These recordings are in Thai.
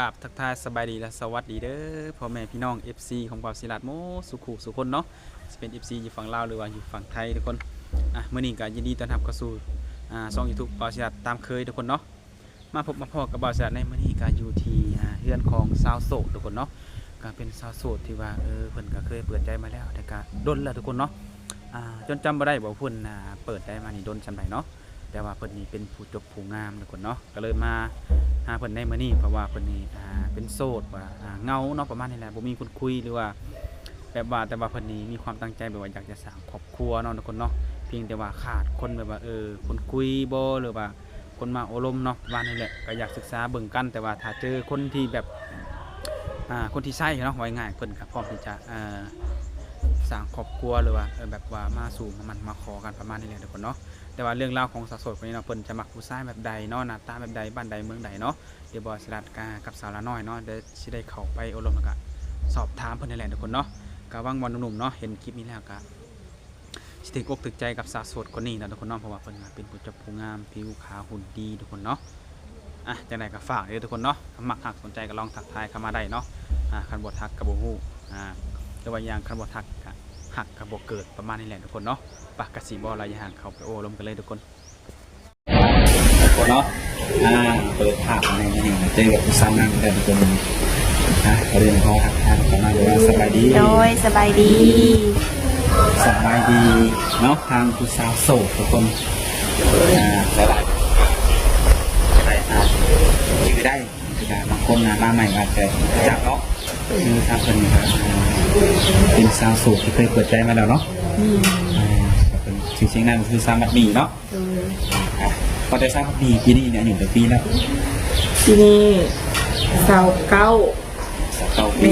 ราบทักทายสบายดีและสวัสดีเด้อพ่อแม่พี่น้อง FC ของบ่าวศิลาดโมสุขุสุคนเนาะจะเป็น FC อยู่ฝั่งลาวหรือว่าอยู่ฝั่งไทยทุกคนมื้อนี้ก็ยินดีต้อนรับเข้าสู่ช่อง YouTube บ่าวศิลาดตามเคยทุกคนเนาะมาพบมาพอกับบ่าวศิลาดในมื้อนี้ก็อยู่ที่เฮือนของสาวโสดทุกคนเนาะก็เป็นสาวโสดที่ว่าเพิ่นก็เคยเปิดใจมาแล้วแต่ก็ดนแล้วทุกคนเนาะจนจำบ่ได้ว่าเพิ่นเปิดได้มานี่ดนจำได้เนาะแต่ว่าเพิ่นนี่เป็นผู้จบผู้งามทุกคนเนาะก็เลยมาหาเพิ่นในมื้อนี้เพราะว่าเพิ่นนี่เป็นโสดว่าเงาเนาะประมาณนี้แหละบ่มีคนคุยหรือว่าแบบว่าแต่ว่าเพิ่นนี่มีความตั้งใจแบบว่าอยากจะสร้างครอบครัวเนาะทุกคนเนาะเพียงแต่ว่าขาดคนแบบว่าคนคุยบ่หรือว่าคนมาอบรมเนาะว่านี่แหละก็อยากศึกษาเบิ่งกันแต่ว่าถ้าเจอคนที่แบบคนที่ใช่เนาะไว้ง่ายเพิ่นก็พร้อมที่จะสร้างครอบครัวหรือว่าแบบว่ามาสู่มันมาขอกันประมาณนี้แหละทุกคนเนาะแต่ว่าเรื่องราวของสาวโสดคนนี้เนาะเพิ่นจะมักผู้ชายแบบใดเนาะหน้าตาแบบใดบ้านใดเมืองใดเนาะเดี๋ยวบ่สิรัดกับสาวละน้อยเนาะเดี๋ยวสิได้เข้าไปอบรมแล้วก็สอบถามเพิ่นนี่แหละทุกคนเนาะก็หวังว่าหนุ่มๆเนาะเห็นคลิปนี้แล้วก็สิถึกอกถึกใจกับสาวโสดคนนี้นะทุกคนเนาะเพราะว่าเพิ่นเป็นผู้จับผู้งามผิวขาวหุ่นดีทุกคนเนาะจังได๋ก็ฝากเด้อทุกคนเนาะมักหักสนใจก็ลองทักทายเข้ามาได้เนาะคันบ่ทักก็บ่ฮู้หรือว่าอย่างคันบ่ทักก็หักก็บ่เกิดประมาณนี้แหละทุกคนเนาะปากกะสิบ่ระยะห่างเข้าไปโอ้ลมกันเลยทุกคนเนาะเปิดภาพในนี้เจอกับผู้สาวนั่งกันทุกคนเรื่องเขาทักทายกันมาเลยสบายดีโดยสบายดีเนาะทางผู้สาวโสดทุกคนหลายคือได้บางคนมาใหม่มาแต่จากเนาะคือทางคนเป็นสาวโสดที่เคยเปิดใจมาแล้วเนาะเป็นสิ่งนั้นคือสาวมัดหมี่เนาะพอได้สาวมัดหมี่ปีนี้เนี่ยอยู่แต่ปีแล้วปีนี้29ปี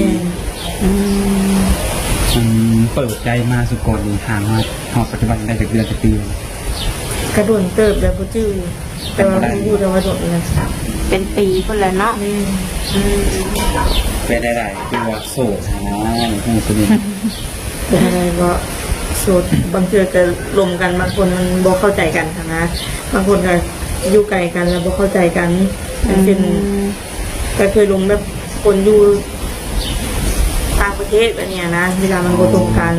เปิดใจมาสุกรนี่ห่างมาปัจจุบันได้จากเดือนจากปีกระโดดเติบแล้วบ่จื้อแต่ว่าอยู่แต่ว่าโดดนั่นครับเป็นปีพุ่นแล้วเนาะเป็นได้คือว่าโสดผู้คนนี้เป็นอะไรก็โสดบางเทื่อก็ลมกันบางคนมันบ่เข้าใจกันนะบางคนก็อยู่ไกลกันแล้วบ่เข้าใจกันเป็นก็เคยลงแบบคนอยู่ต่างประเทศอันเนี้ยนะเวลามันบ่ตรงกัน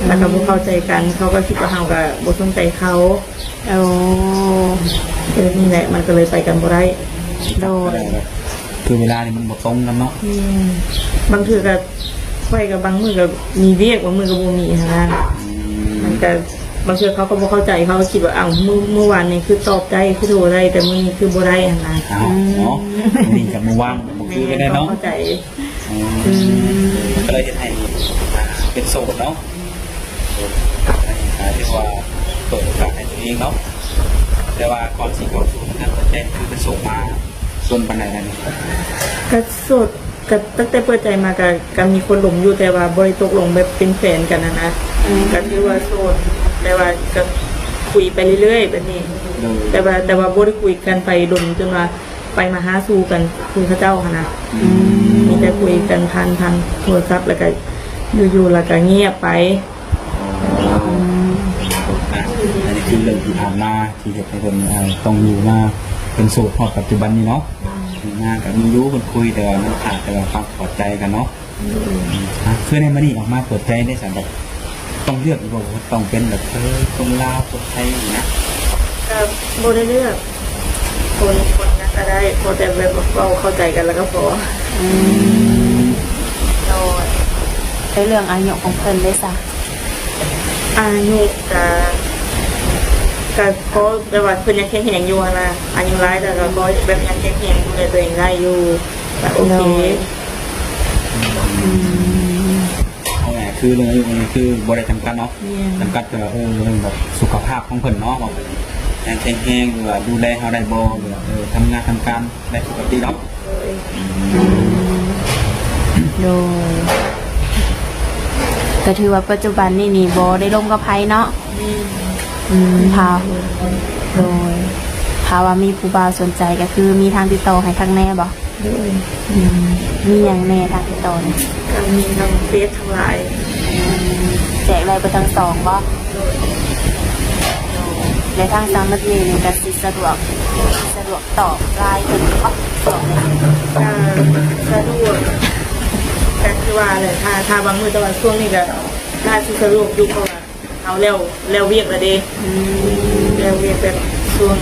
แล้วก็บ่เข้าใจกันเขาก็คิดว่าเฮาก็บ่สนใจเขานี่แหละมันก็เลยไปกันบ่ได้โดยคือเวลานี่มันบ่ตรงกันเนาะบางทีก็ไปกับบางมือก็มีเวียกบางมือก็บ่มีนะมันก็บางทีเขาก็บ่เข้าใจเขาคิดว่าเมื่อวานนี้คือตอบได้คือโทรได้แต่มื้อนี้คือบ่ได้นะเนาะนี่กับเมื่อวานบ่คือกันได้เนาะเข้าใจก็เลยจะให้เป็นโสดเนาะที่ว่าเปิดโอกาสให้ตัวเองเนาะแต่ว่าก่อนสิเข้าสู่การเปิดใจคือเป็นโสดมาส่วนปันไหนนั่นก็โสดก็ตั้งแต่เปิดใจมาก็มีคนหลงอยู่แต่ว่าบ่ได้ตกลงแบบเป็นแฟนกันนะก็คือว่าโสดแต่ว่าก็คุยไปเรื่อยๆแบบนี้แต่ว่าบ่ได้คุยกันไปดนจนว่าไปมาหาสู่กันคุณพระเจ้าค่ะนะมีแต่คุยกันทางโทรศัพท์แล้วก็อยู่ๆแล้วก็เงียบไปอันนี้คือเรื่องที่ผ่านมาที่เด็กในคนต้องอยู่มาเป็นโสดพอปัจจุบันนี้เนาะงานกับมีรู้คนคุยแต่ว่ามันขาดแต่ว่าความพอใจกันเนาะคือในมันนี่ออกมาเปิดใจได้สำหรับต้องเลือกอีกว่าต้องเป็นแบบคนลาวคนไทยอย่างนี้ก็บ่ได้เลือกคนนั้นก็ได้พอแต่แบบเราเข้าใจกันแล้วก็พอในเรื่องอายุของเพิ่นได้ซะอายุก็เพราะแบบว่าเพิ่นยังแข็งแรงอยู่นะอายุหลายแต่ก็แบบยังแข็งแรงดูแลตัวเองได้อยู่แต่โอเคคือเรื่องอายุนี่คือบริจำกัดเนาะจำกัดแต่เรื่องแบบสุขภาพของเพิ่นเนาะแบบยังแข็งแรงหรือว่าดูแลเขาได้บ่หรือทำงานทำการได้ปกติเนาะโดยก็ถือว่าปัจจุบันนี่บ่ได้ลงกับไผเนาะพาโดยภาวะมีผู้บ่าวสนใจก็คือมีทางติดต่อให้ทางแน่บ่มีอย่างแน่ทางติดต่อนี่ก็มีทางเฟซทางไลน์แจกอะไรไปทั้งสองบ่ในทางสามนาทีนี่ก็สิสะดวกตอบไลน์เพิ่นก็ก็ คือว่าแหละถ้าบางมื้อแต่ว่าช่วงนี้ก็น่าสิสะดวกอยู่เพราะว่าเอาแล้วเวียกแล้วเด้แล้วเวียกแบบช่วง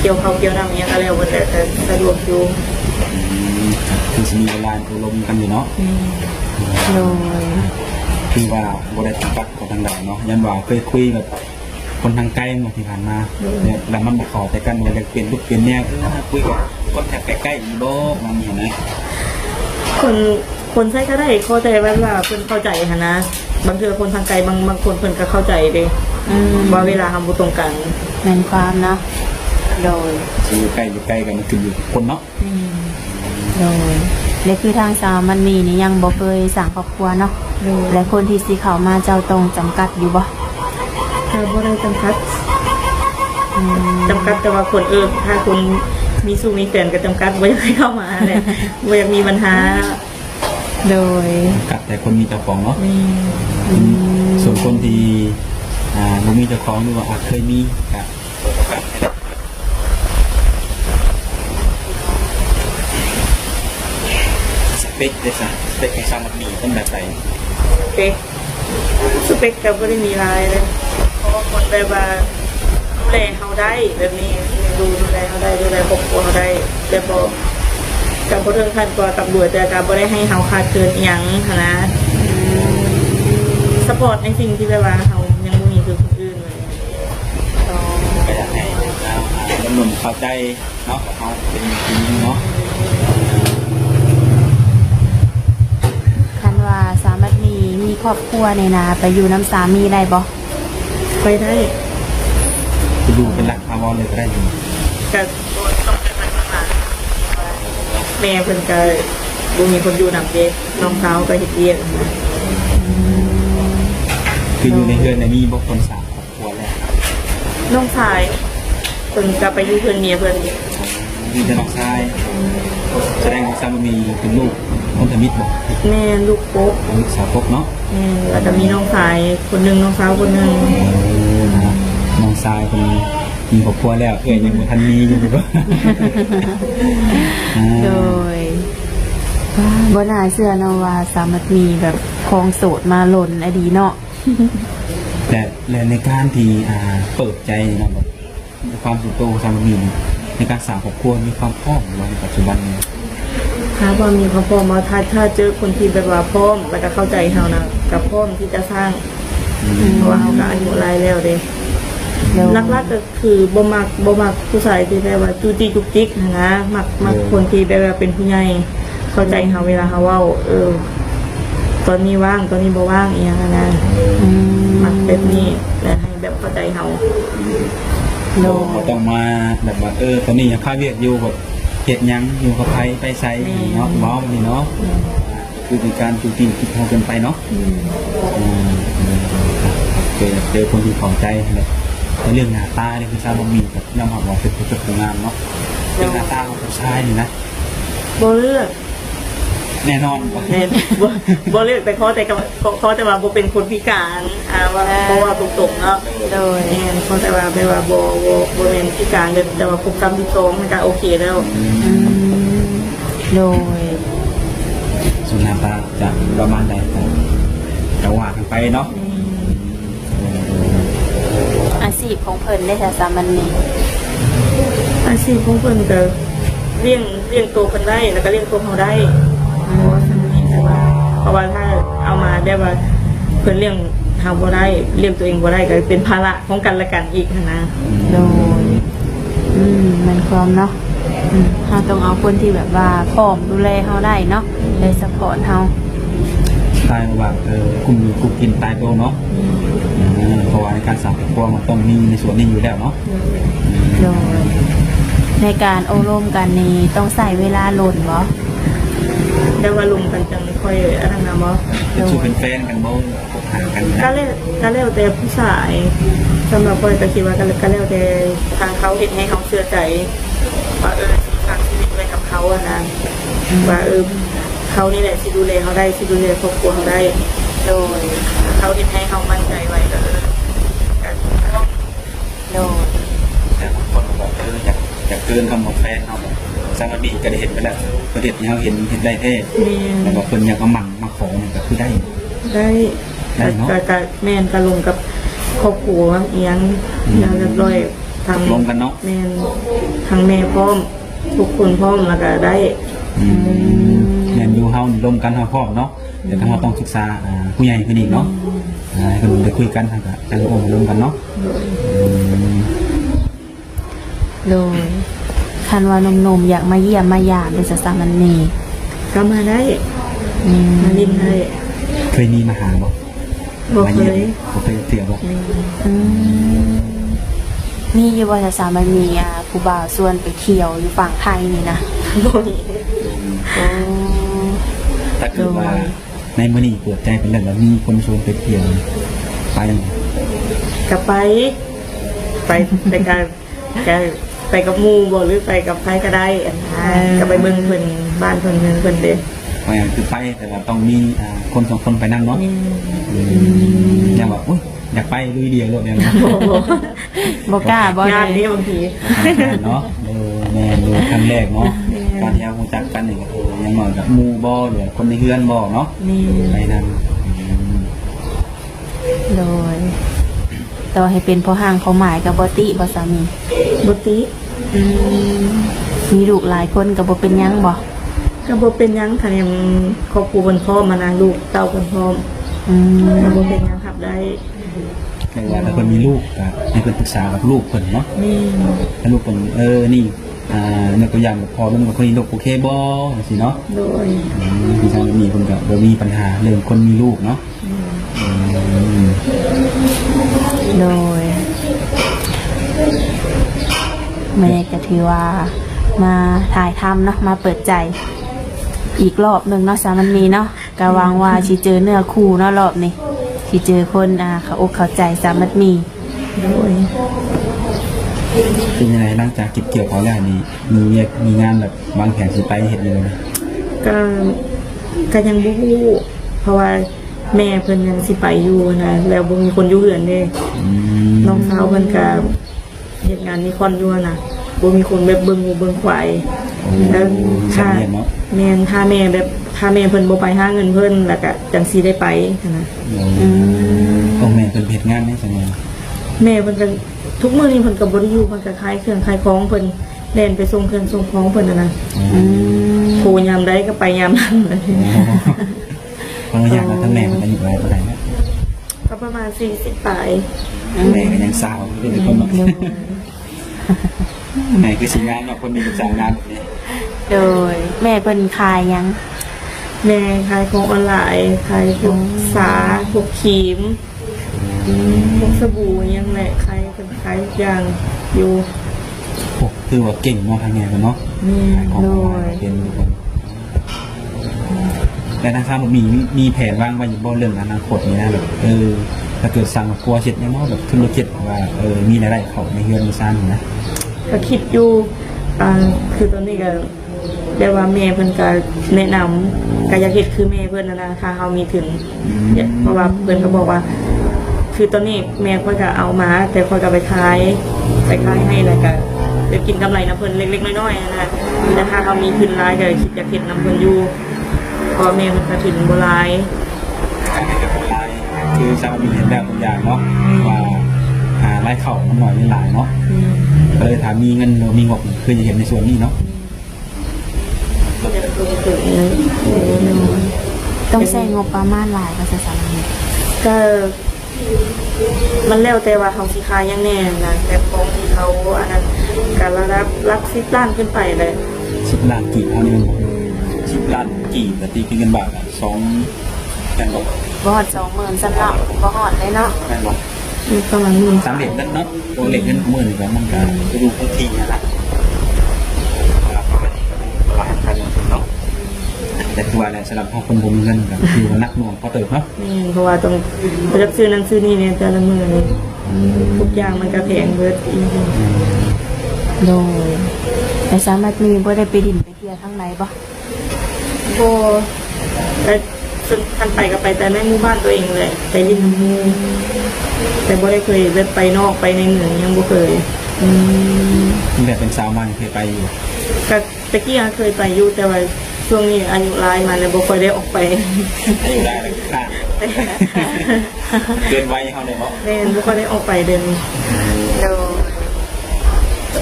เกี่ยวข้าวเกี่ยวน้ำอิหยังก็แล้วเบิดแล้วก็สะดวกอยู่ คือสิมีเวลาอบรมกันอยู่เนาะ โดย คือว่าบ่ได้จำกัดคนทางใดเนาะยันว่าเคยคุยกับคนทางไกลเมื่อที่ผ่านมาเนี่ยแล้วมันบ่เข้าใจกันว่าจะเปลี่ยนรูปเปลี่ยนแนวคุยกับคนแถบใกล้ๆอีโลกมันมีนะ คนใช้ก็ได้เข้าใจว่าเพิ่นเข้าใจหันนะบางเทื่อคนทางไกลบางคนเพิ่นก็เข้าใจเด้ว่าเวลาทำบ่ตรงกัน แม่นความเนาะโดย อยู่ใกล้กันมันคืออยู่คนเนาะ โดยและคือทางสาวมันมีนี่ยังบ่เคยสั่งครอบครัวเนาะและคนที่สิเข้ามาเจ้าตรงจำกัดอยู่บ่ ถ้าบ่ได้จำกัดแต่ว่าคนถ้าคนมีสู้มีแฟนก็จำกัดบ่อยากให้เข้ามาเลยบ่อยากมีปัญหา โดย กับแต่คนมีเจ้าของเนาะส่วนคนที่บ่มีเจ้าของหรือว่าอาจเคยมีครับเปิดโอกาสให้ได้สเปคได้ซะสเปคของสามีเป็นแบบไหน สเปคก็บ่ได้มีหลายเลยเพราะว่าคนแบบว่าดูแลเฮาได้แบบนี้ดูแลเฮาได้ดูแลครอบครัวเฮาได้แต่บ่กับบ่ถึงขั้นกว่าตำรวจแต่ก็บ่ได้ให้เฮาขาดเกินอิหยังหั้นนะซัพพอร์ตในสิ่งที่แบบว่าเฮายังบ่มีคือคนอื่นเลย ก็อยากให้หนุ่มๆเข้าใจเนาะเขาเป็นจริงเนาะ คันว่าสามารถมีครอบครัวในนาไปอยู่น้ำสามีได้บ่ ไปได้ คือดูเป็นหลักพาวอนเลยก็ได้อยู่ ก็ต้องเป็นมันมาแม่เพิ่นก็บ่มีคนอยู่นำเด้น้องสาวก็เฮ็ดเวียกนะ คืออยู่ในเรือนในมีบุคคลสามครอบครัวแล้ว น้องชายเพิ่นก็ไปอยู่เพิ่นเมียเพิ่น มีแต่น้องชายแสดงของสามีเป็นลูกคนธมิตรบอก แม่ลูกโป๊ก ลูกสาวพบเนาะ แม่แล้วก็มีน้องชายคนหนึงน้องสาวคนหนึง นะน้องชายคนมีครอบครัวแล้วเอ้ยยังบ่ทันมีอยู่ก็ โดยบ่น่าเชื่อเนาะว่าสามารถมีแบบครองโสดมาหล่นอดีเนาะ และในการที่เปิดใจเนาะแบบความสุขโตของสามีในการสร้างครอบครัวมีความพร้อมในปัจจุบันนี้ ถ้าว่ามีความพร้อมมาถ้าเจอคนที่แบบว่าพร้อมแล้วก็เข้าใจเฮานะกับพร้อมที่จะสร้างเพราะว่าเฮาก็อายุหลายแล้วเด้หลักๆก็คือบ่มักผู้ชายที่แบบว่าจู้จี้จุกจิกนะมักคนที่แบบว่าเป็นผู้ใหญ่เข้าใจเฮาเวลาเฮาเว้าตอนนี้ว่างตอนนี้บ่ว่างอีหยังนะมักแบบนี้และให้แบบเข้าใจเฮา เราต้องมาแบบว่าตอนนี้ยังพาเวียกอยู่แบบเฮ็ดหยังอยู่กับไผไปไสเนาะเว้าแบบนี้เนาะคือเป็นการจูติคิดเฮาเกินไปเนาะเจอคนที่เข้าใจเลยในเรื่องหน้าตาเนี่ยคือชาวบ่มีกับยอมรับว่าเป็นผู้จัดงานเนาะเรื่องหน้าตาของผู้ชายนี่นะ บ่เลือก แน่นอน แน่บ่เลือกแต่เขาแต่ว่าบ่เป็นคนพิการว่าเพราะว่าตรงๆเนาะ โดย แม่นเขาแต่ว่าไม่ว่าบ่เป็นพิการเลยแต่ว่าครบ32มันก็โอเคแล้ว โดย ส่วนหน้าตาจะประมาณใดก็ว่ากันไปเนาะ อาชีพของเพิ่นได้แต่สามัญนี่ อาชีพของเพิ่นก็เลี้ยงตัวเพิ่นได้แล้วก็เลี้ยงตัวเขาได้เพราะว่าถ้าเอามาได้ว่าเพิ่นเลี้ยงเฮาบ่ได้เลี้ยงตัวเองบ่ได้ก็เป็นภาระของกันและกันอีกนะ โดยมันความเนาะเราต้องเอาคนที่แบบว่าพร้อมดูแลเฮาได้เนาะได้ซัพพอร์ตเฮา ตายว่ากลุ่มอยู่กลุ่มกินตายโตเนาะเพราะว่าในการสร้างครอบครัวมันต้องมีในส่วนนี้อยู่แล้วเนาะ โดยในการอบรมกันนี่ต้องใส่เวลาหล่นบ่ ได้ว่าลงกันจังค่อยอันนั้นนะบ่ เป็นชูเป็นแฟนกันบ่ห่างกัน ก็แล้วแต่ผู้ชายสำหรับข้อยก็คิดว่าก็แล้วแต่ทางเขาเฮ็ดให้เขาเชื่อใจว่าสิฝากชีวิตไว้กับเขาอะนะว่าเขานี่แหละสิดูแลเขาได้สิดูแลครอบครัวเขาได้โดยเขาเฮ็ดให้เขามั่นใจไว้ก็โดย แต่บางคนบอกอยากเกินคำของแฟนเขาสร้างระเบียบก็ได้เห็นไปแล้วประเด็นที่เขาเห็นได้เท่แล้วก็คนอยากมาหมั่นมาขอ อเนี่ยก็คือได้ ได้ ได้เนาะ ก็แม่นก็ลงกับครอบครัวเอียงอย่างเรียบร้อยทาง ลงกันเนาะ แม่นทางแม่พร้อมทุกคนพร้อมแล้วก็ได้ แม่นอยู่เฮานี่ร่วมกันเฮาพร้อมเนาะเดี๋ยวทางเราต้องศึกษาผู้ใหญ่คนอีกเนาะให้คนได้คุยกันทางก็ทางโอ้ร่วมกันเนาะ โดยคันว่าหนมๆอยากมาเยี่ยมมาหยาดเป็นสามันมี ก็มาได้ อืม มาลิ้นได้ เคยมีมาหาบ่ บอก มา เล เยี่ยม ย บ่เคยเตือบ่ อืมมีอยู่ว่าสามันมีครูบาส่วนไปเที่ยวอยู่ฝั่งไทยนี่นะ บอก โอ้ ถ้าเกิดว่าในมื้อนี้เปิดใจเป็นเรื่องแล้วมีคนชวนไปเที่ยวไป ก็ไปแต่ก็ไปกับหมู่บ่หรือไปกับใครก็ได้ก็ไปเบิ่งเพิ่นบ้านเพิ่นเมืองเพิ่นเด้ ไปคือไปแต่ว่าต้องมีคนสองคนไปนั่งเนาะ นี่ อย่างแบบอุ้ยอยากไปลุยเดียวโลดเนี่ยนะ บ่กล้าบ่ งาน เล นี้ ย บางที เนาะแม่ดูครั้งแรกเนาะการที่เรารู้จักกันนี่ก็ยังเหมือนกับหมู่บ่หรือคนในเฮือนบ่เนาะ นี่ ไปนั่ง โดยต่อให้เป็นพ่อห้างเขาหมายกับบ่ติบ่สามี บ่ติ อืมมีลูกหลายคนก็บ่เป็นหยังบ่ ก็บ่เป็นหยังค่ะยังครอบครัวเพิ่นพร้อมมานะลูกเต้าเพิ่นพร้อม อืม ก็บ่เป็นหยังครับได้ แต่ว่าถ้าคนมีลูกก็ให้เพิ่นปรึกษากับลูกเพิ่นเนาะ นี่ ถ้าลูกเพิ่นนี่ในตัวอย่างพอมันกับคนนี้ลูกโอเคบ่จังซี่เนาะ โดย พี่ชายมีเพิ่นก็บ่มีปัญหาเรื่องคนมีลูกเนาะ โดยแม่ก็ถือว่ามาถ่ายทำเนาะมาเปิดใจอีกรอบหนึ่งเนาะสามันมีเนาะก็หวังว่าสิเจอเนื้อคู่เนาะรอบนี้สิเจอคนเขาอกเข้าใจสามันมี โดย เป็นยังไงหลังจากเก็บเกี่ยวเขาแล้วนี่มีงานแบบวางแผนสิไปเฮ็ดเลย ก็ยังบ่ฮู้เพราะว่าแม่เพิ่นยังสิไปอยู่นะแล้วบ่มีคนอยู่เฮือนเด้น้องสาวเพิ่นก็เฮ็ดงานนี่คอนอยู่น่ะบ่มีคนแบบเบิ่งหมูเบิ่งควายแล้วถ้าแม่นถ้าแม่เพิ่นบ่ไปหาเงินเพิ่นแล้วก็จังสิได้ไปนะ ต้องแม่เป็นเพจงานได้ใช่ไหม แม่เพิ่นก็ทุกมื้อนี้เพิ่นก็บ่ได้อยู่เพิ่นก็ขายเครื่องขายของเพิ่นเล่นไปส่งเครื่องส่งของเพิ่นน่ะโทรยามใดก็ไปยามนั้น เพราะอย่างทั้งแม่มันอยู่อะไรอะไรนะ ก็ประมาณ40ปลาย แม่ก็ยังสาวอยู่เลยคนแม่คือสิ่งงานเนาะคนมีประสบงานแบบนี้ โดยแม่เป็นขายหยัง แม่ขายของออนไลน์ขายพวกสาพวกครีมพวกสบู่อิหยังแหละขายเป็นขายทุกอย่างอยู่ คือว่าเก่งเนาะทางแม่กันเนาะ นี่ ของเป็นทุกคนและทางข้ามมีแผนวางไว้อยู่บ่เรื่องอนาคตนี่นะแบบถ้าเกิดสั่งครัวเสร็จเนี่ยเนาะแบบธุรกิจว่ามีรายได้เข้าในเฮือนในซ่านนะ ก็คิดอยู่คือตอนนี้ก็ได้ว่าแม่เพิ่นก็แนะนำก็อยากเฮ็ดคือแม่เพิ่นนะถ้าเฮามีถึงเพราะว่าเพิ่นก็บอกว่า คือตอนนี้แม่ค่อยก็เอามาแต่ค่อยก็ไปขายให้แล้วก็ไปกินกำไรน้ำเพิ่นเล็กๆน้อยๆนะแต่ถ้าเขามีทุนหลายก็คิดอยากเฮ็ดน้ำเพิ่นอยู่เพราะแม่มันก็ทุนบ่หลาย คือชาวมีเห็นแบบตัวอย่างเนาะว่าหารายเข่ามันหน่อยไม่หลายเนาะก็เลยถามมีเงินหรือมีงบคือจะเห็นในส่วนนี้เนาะ ต้องใช้งบประมาณหลายก็จะสามี ก็มันแล้วแต่ว่าเขาสิขายยังแน่นะแต่ของที่เขาอันนั้นก็ระดับลัก10 ล้านขึ้นไปเลย 10 ล้านกี่เอานี่มัน10 ล้านกี่แต่ตีเป็นเงินบาท2แค่นบอก บ่ฮอด20,000สำหรับบ่ฮอดเลยเนาะ แค่นบอก มีประมาณนี้ 3เหรียญนั่นเนาะตัวเหรียญเงินหมื่นก็มันก็ไปดูพื้นที่นะหลายพันเนาะแต่ตัวอะไรสำหรับพอคนบ่มีเงินก็คือว่านักหน่วงพอเติบเนาะ นี่เพราะว่าต้องไปรับซื้อนั้นซื้อนี่เนี่ยแต่ละมื้อนี่ทุกอย่างมันก็แพงเบิดอีก โดยแต่สามารถมีบ่ได้ไปดินไปเที่ยวทางไหนบ่ บ่แต่ซึ่งท่านไปก็ไปแต่ในหมู่บ้านตัวเองเลยไปลินน้ำมูแต่บ่ได้เคยแบบไปนอกไปในเมืองยังบ่เคย แบบเป็นสาวมันเคยไปอยู่ ก็ตะกี้เคยไปอยู่แต่ว่า ช่วงนี้อายุหลายมาแล้วบ่ค่อยได้ออกไป อายุได้เลยค่ะเกินวัยเขาเลยเนาะ แม่นบ่ค่อยได้ออกไปเดิน โดย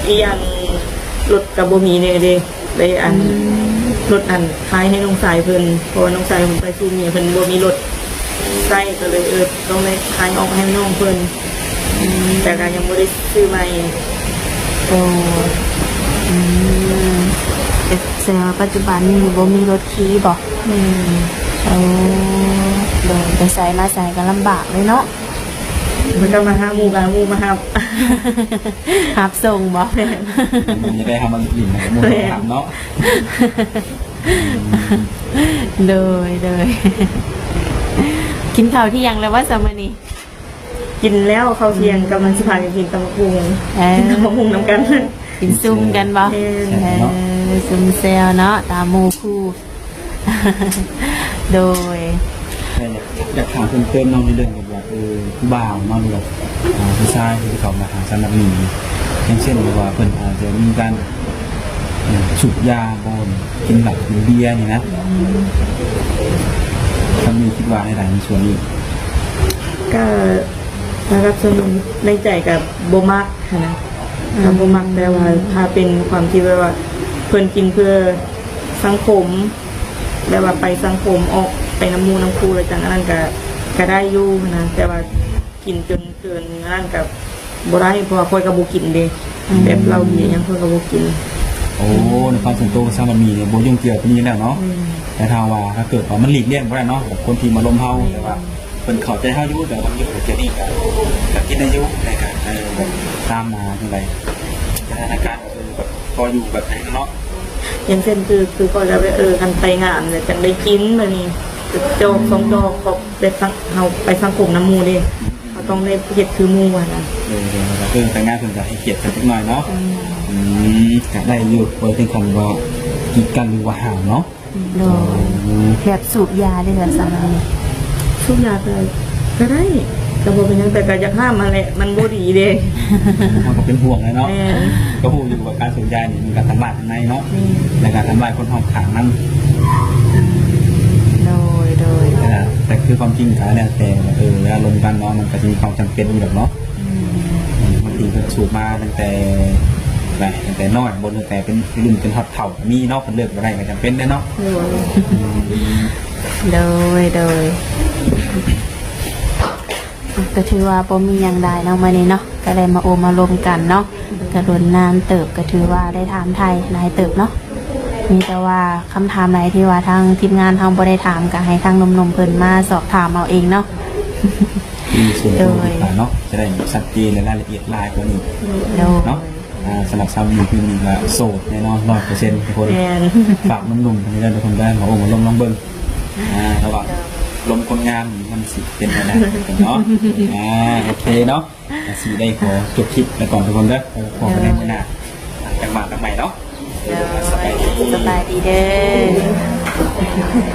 อีหยังรถก็บ่มีเนี่ยเด้เลยอันรถอันขายให้น้องสายเพิ่นเพราะว่าน้องสายเพิ่นไปสู่เมียเพิ่นบ่มีรถใช้ก็เลยต้องได้ขายออกให้น้องเพิ่นแต่ก็ยังบ่ได้ซื้อใหม่ โดยแต่แสดงว่าปัจจุบันนี่บ่มีรถขี่บ่ อืม โอ้โดยไปใส่มาใส่ก็ลำบากเลยเนาะ มันก็มาหาหมู่กันหมู่มาหา หับส่งบ่ มันจะได้ทำมันหลินนะมันถามเนาะ โดยโดยกินข้าวที่ยังแล้วว่าสามอนี่ กินแล้วข้าวเที่ยงกำลังสิพากันกินตำบักหุ่ง เออ กินตำบักหุ่งนำกัน กินซุ่มกันบ่ แม่น เออซุ่มแซวเนาะตามหมู่คู่ โดย อยากถามเพิ่มๆน้องในเรื่องกับว่าผู้บ่าวน้องหรือว่าผู้ชายที่เขามาหาสนับสนุนอย่างเช่นว่าเพิ่นอาจจะมีการสูบยาบนกินเหล้ากินเบียร์นี่นะท่านมีคิดว่าในส่วนนี้ ก็นะครับส่วนในใจกับโบมักนะกับโบมักแต่ว่าถ้าเป็นความคิดว่าเพื่อนกินเพื่อสังคมแบบว่าไปสังคมออกไปน้ำมูน้ำคูอะไรต่างๆนั่นก็ได้อยู่นะแต่ว่ากินจนเกินนั่นกับบ่ได้เพราะว่าค่อยกับบ่กินเด้แบบเราเบียร์ยังค่อยกับบ่กิน โอ้ในความส่วนตัวของสามีเนี่ยโบยุ่งเกี่ยวกับนี้แล้วเนาะแต่ถ้าเกิดว่ามันหลีกเลี่ยงไม่ได้เนาะแบบคนที่มาล้มเฮาแต่ว่าเป็นเข้าใจเฮาอยู่แต่บางอย่างเจนี่กับกินอายุในการตามมาอะไรสถานการณ์แบบพออยู่แบบไหนเนาะ อย่างเช่นคือก็จะกันไปงานเนี่ยจังได้กินแบบนี้โจกสองโจกก็ไปเราไปสังคมน้ำมูดิเขาต้องได้เห็ดคือหมูอ่ะนะ แต่งงานเพิ่นจะให้เกียรติกันสักหน่อยเนาะก็ได้อยู่โดยเป็นคำว่ากีดกันหรือว่าห่างเนาะ โดยแบบสูบยาได้เหรอสามอนี่ ทุกอย่างก็ได้แต่บอกเป็นยังแต่ก็อยากห้ามมาแหละมันบ่ดีเด้ มันก็เป็นห่วงเลยเนาะ แม่ ก็พูดอยู่กับการสูบยานี่มีการทำลายข้างในเนาะในการทำลายคนห้องขังนั่น โดย แต่คือความจริงค่ะเนี่ยแต่เวลาลงกันเนาะมันก็จะมีความจำเป็นอยู่แบบเนาะบางทีก็สูบมาตั้งแต่น้อยบนตั้งแต่เป็นรุ่นเป็นฮอตเถ่ามีเนาะเป็นเลือกอะไรก็จำเป็นได้เนาะ โดยก็ถือว่าบ่มีอย่างใดเนาะมื้อนี้เนาะก็ได้มาโอมารวมกันเนาะก็โดนนานเติบก็ถือว่าได้ถามไทยหลายเติบเนาะมีแต่ว่าคำถามไหนที่ว่าทางทีมงานทางบ่ได้ถามก็ให้ทางหนุ่มๆเพิ่นมาสอบถามเอาเองเนาะ มีส่วนตัวดีกว่าเนาะจะได้ชัดเจนและรายละเอียดลายกว่านี้ โดย เนาะสำหรับสาวมีคือมีว่าโสดแน่นอน100%ทุกคน แม่น ฝากนุ่มๆทางนี้ได้ทุกคนได้มาโอ้มาลองเบิ่งระหว่างลมคนงามมันสิเป็นอะไรเนาะโอเคเนาะสีได้ขอจบคลิปไปก่อนทุกคนเด้อขอไปในมือหน้าจังหวะกันใหม่เนาะ สบายดีเด้อ